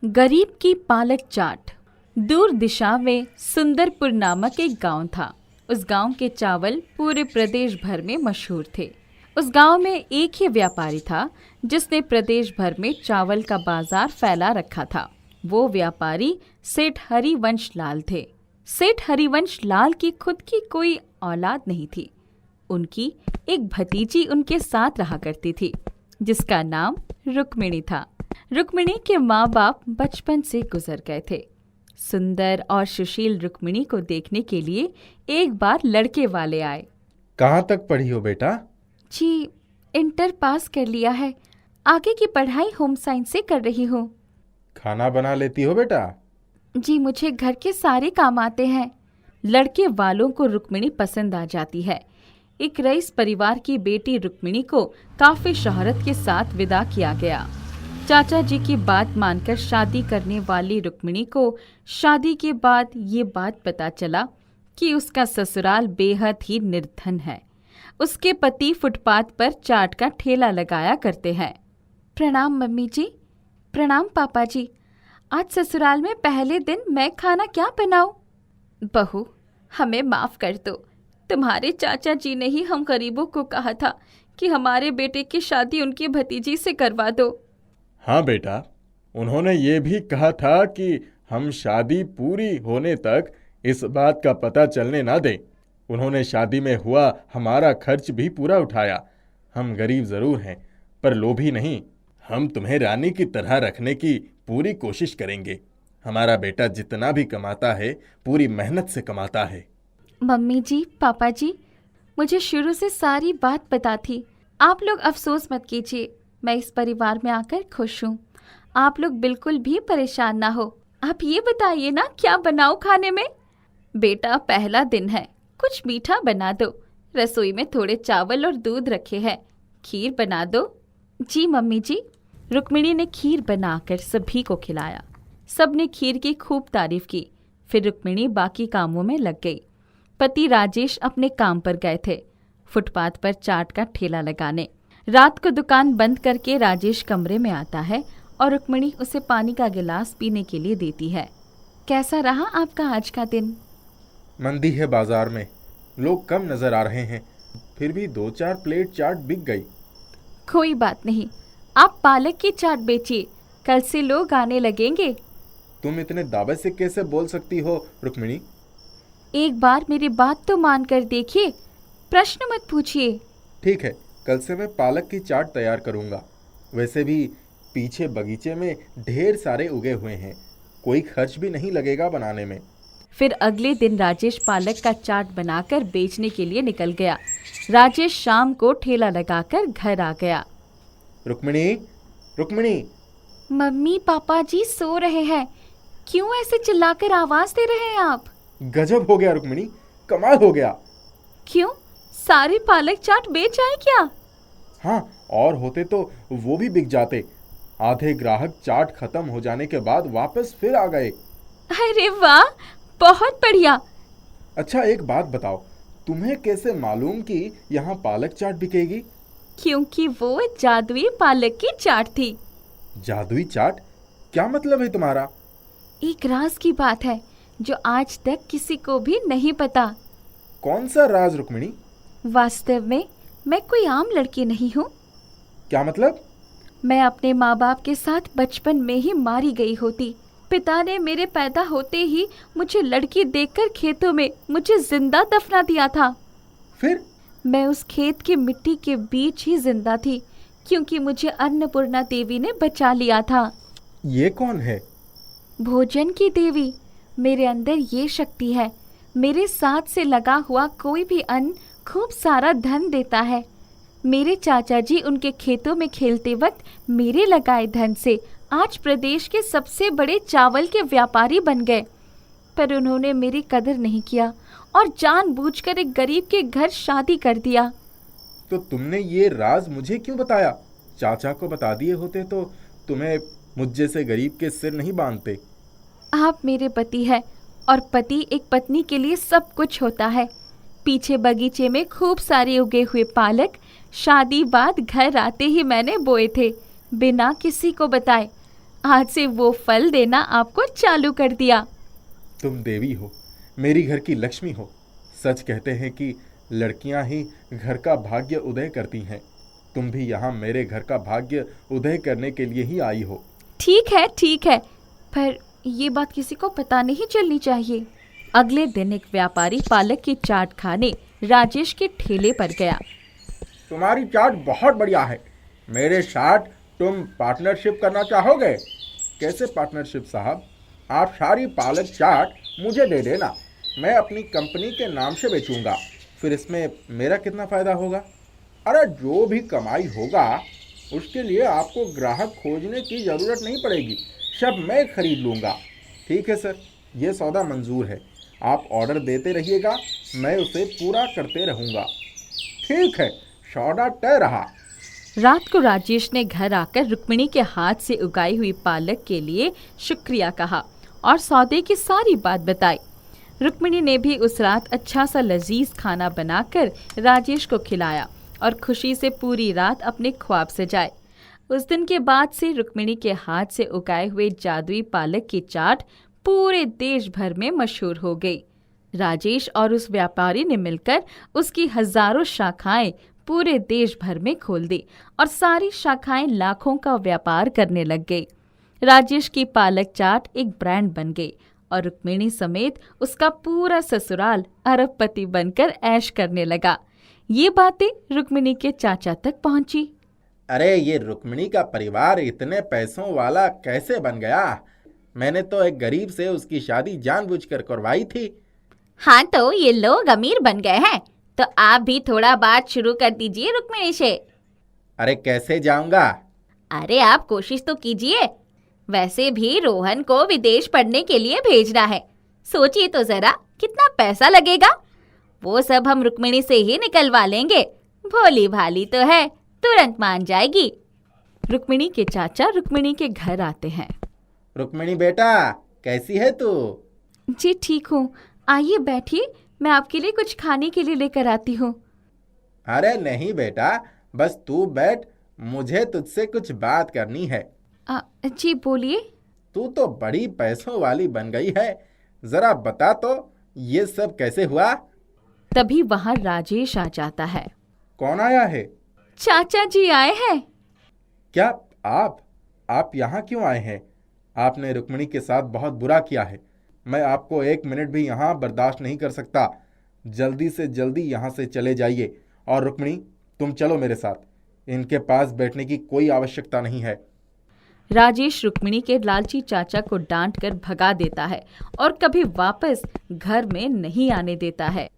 गरीब की पालक चाट। दूर दिशा में सुंदरपुर नामक एक गांव था। उस गांव के चावल पूरे प्रदेश भर में मशहूर थे। उस गांव में एक ही व्यापारी था जिसने प्रदेश भर में चावल का बाजार फैला रखा था। वो व्यापारी सेठ हरिवंश लाल थे। सेठ हरिवंश लाल की खुद की कोई औलाद नहीं थी। उनकी एक भतीजी उनके साथ रहा करती थी जिसका नाम रुक्मिणी था। रुक्मिणी के माँ बाप बचपन से गुजर गए थे। सुंदर और सुशील रुक्मिणी को देखने के लिए एक बार लड़के वाले आए। कहाँ तक पढ़ी हो बेटा? जी, इंटर पास कर लिया है। आगे की पढ़ाई होम साइंस से कर रही हूँ। खाना बना लेती हो बेटा? जी, मुझे घर के सारे काम आते हैं। लड़के वालों को रुक्मिणी पसंद आ जाती है। एक रईस परिवार की बेटी रुक्मिणी को काफी शोहरत के साथ विदा किया गया। चाचा जी की बात मानकर शादी करने वाली रुक्मिणी को शादी के बाद ये बात पता चला कि उसका ससुराल बेहद ही निर्धन है। उसके पति फुटपाथ पर चाट का ठेला लगाया करते हैं। प्रणाम मम्मी जी। प्रणाम पापा जी। आज ससुराल में पहले दिन मैं खाना क्या बनाऊं? बहू, हमें माफ कर दो। तुम्हारे चाचा जी ने ही हम गरीबों को कहा था कि हमारे बेटे की शादी उनकी भतीजी से करवा दो। हाँ बेटा, उन्होंने ये भी कहा था कि हम शादी पूरी होने तक इस बात का पता चलने ना दें। उन्होंने शादी में हुआ हमारा खर्च भी पूरा उठाया। हम गरीब जरूर हैं पर लोभी नहीं। हम तुम्हें रानी की तरह रखने की पूरी कोशिश करेंगे। हमारा बेटा जितना भी कमाता है पूरी मेहनत से कमाता है। मम्मी जी, पापा जी, मुझे शुरू से सारी बात पता थी। आप लोग अफसोस मत कीजिए। मैं इस परिवार में आकर खुश हूँ। आप लोग बिल्कुल भी परेशान ना हो। आप ये बताइए ना, क्या बनाऊं खाने में? बेटा, पहला दिन है, कुछ मीठा बना दो। रसोई में थोड़े चावल और दूध रखे हैं। खीर बना दो। जी मम्मी जी। रुक्मिणी ने खीर बनाकर सभी को खिलाया। सबने खीर की खूब तारीफ की। फिर रुक्मिणी बाकी कामों में लग गई। पति राजेश अपने काम पर गए थे, फुटपाथ पर चाट का ठेला लगाने। रात को दुकान बंद करके राजेश कमरे में आता है और रुक्मिणी उसे पानी का गिलास पीने के लिए देती है। कैसा रहा आपका आज का दिन? मंदी है बाजार में, लोग कम नजर आ रहे हैं, फिर भी 2-4 प्लेट चाट बिक गई। कोई बात नहीं, आप पालक की चाट बेचिए, कल से लोग आने लगेंगे। तुम इतने दावे से कैसे बोल सकती हो रुक्मिणी? एक बार मेरी बात तो मान कर देखिए, प्रश्न मत पूछिए। ठीक है, कल से मैं पालक की चाट तैयार करूंगा। वैसे भी पीछे बगीचे में ढेर सारे उगे हुए हैं, कोई खर्च भी नहीं लगेगा बनाने में। फिर अगले दिन राजेश पालक का चाट बनाकर बेचने के लिए निकल गया। राजेश शाम को ठेला लगाकर घर आ गया। रुक्मिणी, रुक्मिणी! मम्मी पापा जी सो रहे हैं। क्यों ऐसे चिल्लाकर आवाज दे रहे हैं आप? गजब हो गया रुक्मिणी, कमाल हो गया। क्यों, सारी पालक चाट बेच आए क्या? हाँ, और होते तो वो भी बिक जाते। आधे ग्राहक चाट खत्म हो जाने के बाद वापस फिर आ गए। अरे वाह, बहुत बढ़िया। अच्छा, एक बात बताओ, तुम्हें कैसे मालूम कि यहाँ पालक चाट बिकेगी? क्योंकि वो जादुई पालक की चाट थी। जादुई चाट? क्या मतलब है तुम्हारा? एक राज की बात है जो आज तक किसी को भी नहीं पता। कौन सा राज रुक्मिणी? वास्तव में मैं कोई आम लड़की नहीं हूँ। क्या मतलब? मैं अपने माँ बाप के साथ बचपन में ही मारी गई होती। पिता ने मेरे पैदा होते ही मुझे लड़की देखकर खेतों में मुझे जिंदा दफना दिया था। फिर? मैं उस खेत की मिट्टी के बीच ही जिंदा थी क्योंकि मुझे अन्नपूर्णा देवी ने बचा लिया था। ये कौन है? भोजन की देवी। मेरे अंदर ये शक्ति है। मेरे साथ से लगा हुआ कोई भी अन्न खूब सारा धन देता है। मेरे चाचा जी उनके खेतों में खेलते वक्त मेरे लगाए धन से आज प्रदेश के सबसे बड़े चावल के व्यापारी बन गए। पर उन्होंने मेरी कदर नहीं किया और जानबूझकर एक गरीब के घर शादी कर दिया। तो तुमने ये राज मुझे क्यों बताया? चाचा को बता दिए होते तो तुम्हें मुझ जैसे गरीब के सिर नहीं बांधते। आप मेरे पति हैं और पति एक पत्नी के लिए सब कुछ होता है। पीछे बगीचे में खूब सारे उगे हुए पालक शादी बाद घर आते ही मैंने बोए थे, बिना किसी को बताए। आज से वो फल देना आपको चालू कर दिया। तुम देवी हो, मेरी घर की लक्ष्मी हो। सच कहते हैं कि लड़कियां ही घर का भाग्य उदय करती हैं। तुम भी यहाँ मेरे घर का भाग्य उदय करने के लिए ही आई हो। ठीक है, पर ये बात किसी को पता नहीं चलनी चाहिए। अगले दिन एक व्यापारी पालक की चाट खाने राजेश के ठेले पर गया। तुम्हारी चाट बहुत बढ़िया है। मेरे साथ तुम पार्टनरशिप करना चाहोगे? कैसे पार्टनरशिप साहब? आप सारी पालक चाट मुझे दे देना, मैं अपनी कंपनी के नाम से बेचूंगा। फिर इसमें मेरा कितना फ़ायदा होगा? अरे जो भी कमाई होगा उसके लिए आपको ग्राहक खोजने की ज़रूरत नहीं पड़ेगी, सब मैं खरीद लूँगा। ठीक है सर, ये सौदा मंजूर है। आप ऑर्डर देते रहिएगा, मैं उसे पूरा करते रहूँगा। ठीक है, सौदा तय रहा। रात को राजेश ने घर आकर रुक्मिणी के हाथ से उगाई हुई पालक के लिए शुक्रिया कहा और सौदे की सारी बात बताई। रुक्मिणी ने भी उस रात अच्छा सा लजीज खाना बनाकर राजेश को खिलाया और खुशी से पूरी रात अपने ख्वाब सजाए। उस दिन के बाद से रुक्मिणी के हाथ से उगाए हुए जादुई पालक की चाट पूरे देश भर में मशहूर हो गई। राजेश और उस व्यापारी ने मिलकर उसकी हजारों शाखाएं पूरे देश भर में खोल दी और सारी शाखाएं लाखों का व्यापार करने लग गई। राजेश की पालक चाट एक ब्रांड बन गई और रुक्मिणी समेत उसका पूरा ससुराल अरबपति बनकर ऐश करने लगा। ये बातें रुक्मिणी के चाचा तक पहुंची। अरे ये रुक्मिणी का परिवार इतने पैसों वाला कैसे बन गया? मैंने तो एक गरीब से उसकी शादी जानबूझकर करवाई थी। हाँ, तो ये लोग अमीर बन गए हैं, तो आप भी थोड़ा बात शुरू कर दीजिए रुक्मिणी से। अरे कैसे जाऊंगा? अरे आप कोशिश तो कीजिए। वैसे भी रोहन को विदेश पढ़ने के लिए भेजना है। सोचिए तो जरा कितना पैसा लगेगा। वो सब हम रुक्मिणी से ही निकलवा लेंगे। भोली भाली तो है, तुरंत मान जाएगी। रुक्मिणी के चाचा रुक्मिणी के घर आते हैं। रुक्मिणी बेटा, कैसी है तू? जी ठीक हूँ, आइए बैठिए, मैं आपके लिए कुछ खाने के लिए लेकर आती हूँ। अरे नहीं बेटा, बस तू बैठ, मुझे तुझसे कुछ बात करनी है। जी बोलिए। तू तो बड़ी पैसों वाली बन गई है, जरा बता तो ये सब कैसे हुआ? तभी वहाँ राजेश आ जाता है। कौन आया है? चाचा जी आए हैं। क्या आप यहाँ क्यों आए हैं? आपने रुक्मिणी के साथ बहुत बुरा किया है। मैं आपको एक मिनट भी यहाँ बर्दाश्त नहीं कर सकता। जल्दी से जल्दी यहाँ से चले जाइए। और रुक्मिणी, तुम चलो मेरे साथ। इनके पास बैठने की कोई आवश्यकता नहीं है। राजेश रुक्मिणी के लालची चाचा को डांट कर भगा देता है और कभी वापस घर में नहीं आने देता है।